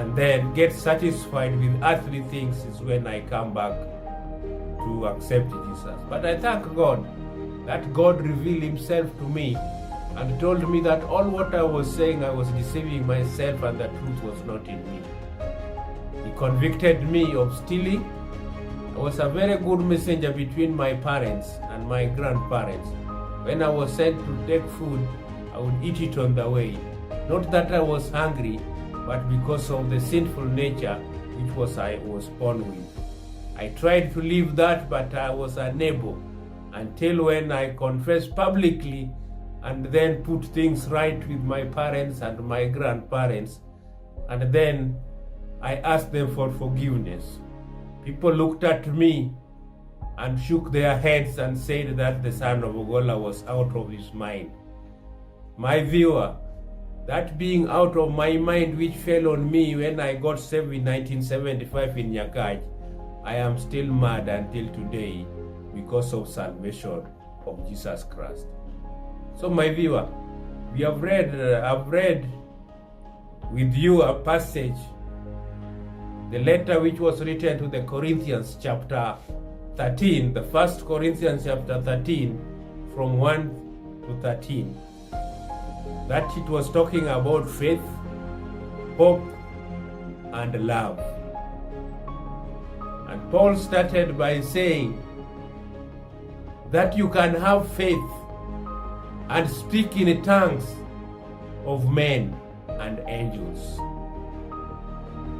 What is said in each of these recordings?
and then get satisfied with earthly things is when I come back to accept Jesus. But I thank God that God revealed himself to me and told me that all what I was saying, I was deceiving myself and the truth was not in me. He convicted me of stealing. I was a very good messenger between my parents and my grandparents. When I was sent to take food, I would eat it on the way. Not that I was hungry, but because of the sinful nature which I was born with. I tried to leave that, but I was unable until when I confessed publicly and then put things right with my parents and my grandparents, and then I asked them for forgiveness. People looked at me and shook their heads and said that the son of Ogola was out of his mind. My viewer, that being out of my mind which fell on me when I got saved in 1975 in Nyakach, I am still mad until today because of salvation of Jesus Christ. So my viewer, I've read with you a passage, the letter which was written to the Corinthians chapter 13, the first Corinthians chapter 13 from 1 to 13. That it was talking about faith, hope, and love. And Paul started by saying that you can have faith and speak in tongues of men and angels,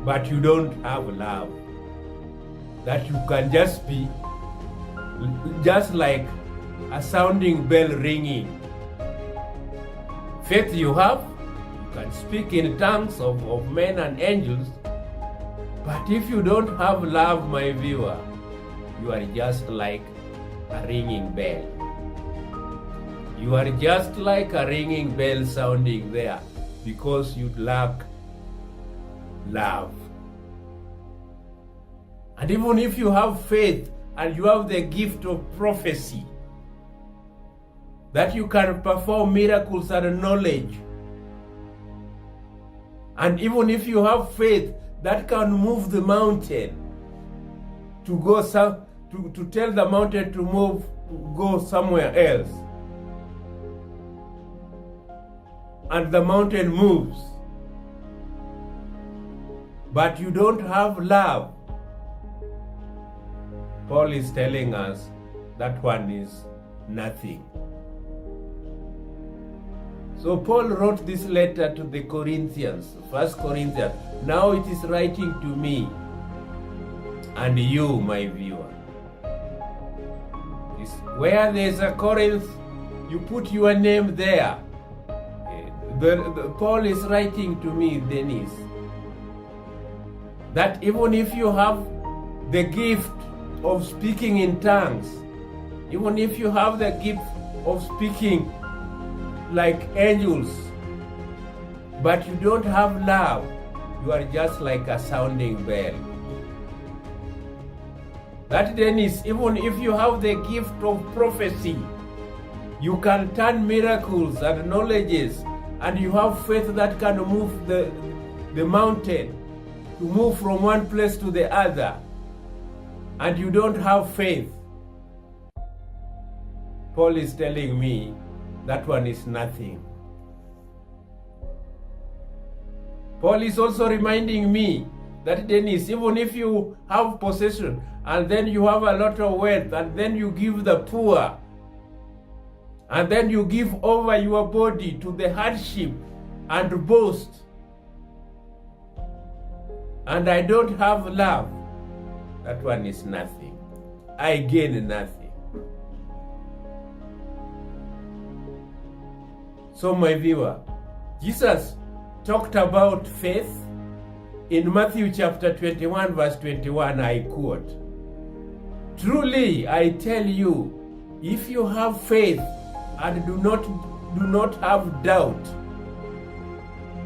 but you don't have love. That you can just be just like a sounding bell ringing. Faith you have, you can speak in tongues of men and angels, but if you don't have love, my viewer, you are just like a ringing bell. You are just like a ringing bell sounding there because you lack love. And even if you have faith and you have the gift of prophecy, that you can perform miracles and knowledge, and even if you have faith that can move the mountain to go to tell the mountain to move, go somewhere else, and the mountain moves, but you don't have love, Paul is telling us that one is nothing. So Paul wrote this letter to the Corinthians, 1 Corinthians. Now it is writing to me and you, my viewer. Where there's a Corinth, you put your name there. Paul is writing to me, Dennis, that even if you have the gift of speaking in tongues, even if you have the gift of speaking like angels, but you don't have love, you are just like a sounding bell. That Dennis, even if you have the gift of prophecy, you can turn miracles and knowledges, and you have faith that can move the mountain, to move from one place to the other, and you don't have faith, Paul is telling me that one is nothing. Paul is also reminding me that Dennis, even if you have possession and then you have a lot of wealth and then you give the poor and then you give over your body to the hardship and boast, and I don't have love, that one is nothing. I gain nothing. So my viewer, Jesus talked about faith in Matthew chapter 21 verse 21, I quote, "Truly I tell you, if you have faith and do not have doubt,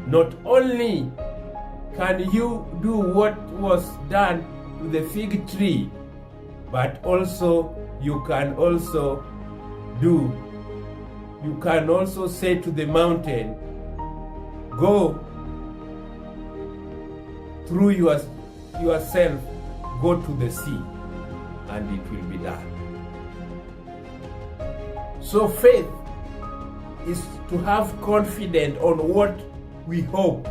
not only can you do what was done to the fig tree, but also you can also say to the mountain, go through yourself, go to the sea, and it will be done. So faith is to have confidence on what we hope.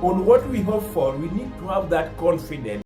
On what we hope for, we need to have that confidence.